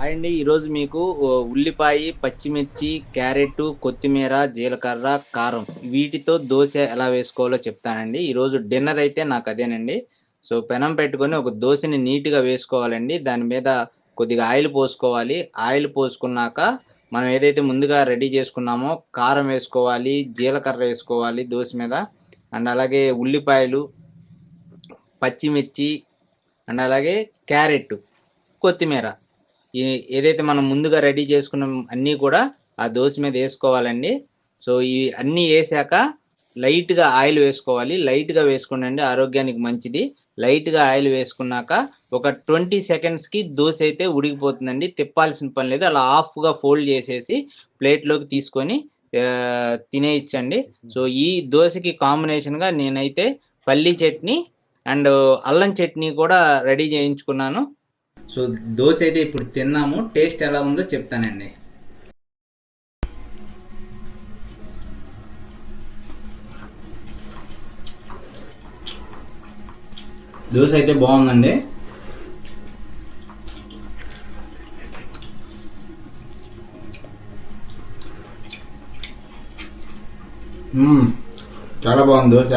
అండి ఈరోజు మీకు ఉల్లిపాయ, పచ్చిమిర్చి, క్యారెట్, కొత్తిమీర, జీలకర్ర, కారం వీటితో దోశ ఎలా వేసుకోవాలో చెప్తానండి. ఈరోజు డిన్నర్ అయితే నాకు అదేనండి. సో పెనం పెట్టుకొని ఒక దోశని నీట్గా వేసుకోవాలండి. దాని మీద కొద్దిగా ఆయిల్ పోసుకోవాలి. ఆయిల్ పోసుకున్నాక మనం ఏదైతే ముందుగా రెడీ చేసుకున్నామో కారం వేసుకోవాలి, జీలకర్ర వేసుకోవాలి దోశ మీద. అండ్ అలాగే ఉల్లిపాయలు, పచ్చిమిర్చి, అండ్ అలాగే క్యారెట్, కొత్తిమీర ఏదైతే మనం ముందుగా రెడీ చేసుకున్నాం అన్నీ కూడా ఆ దోశ మీద వేసుకోవాలండి. సో ఈ అన్నీ వేసాక లైట్గా ఆయిల్ వేసుకోవాలి. లైట్గా వేసుకోండి, ఆరోగ్యానికి మంచిది. లైట్గా ఆయిల్ వేసుకున్నాక ఒక 20 సెకండ్స్కి దోశ అయితే ఉడికిపోతుందండి. తిప్పాల్సిన పని లేదు. అలా హాఫ్గా ఫోల్డ్ చేసేసి ప్లేట్లోకి తీసుకొని తినేయచ్చండి. సో ఈ దోశకి కాంబినేషన్గా నేనైతే పల్లీ చట్నీ అండ్ అల్లం చట్నీ కూడా రెడీ చేయించుకున్నాను. సో దోశ అయితే ఇప్పుడు తిన్నాము. టేస్ట్ ఎలా ఉందో చెప్తానండి. దోశ అయితే బాగుందండి. చాలా బాగుంది దోశ.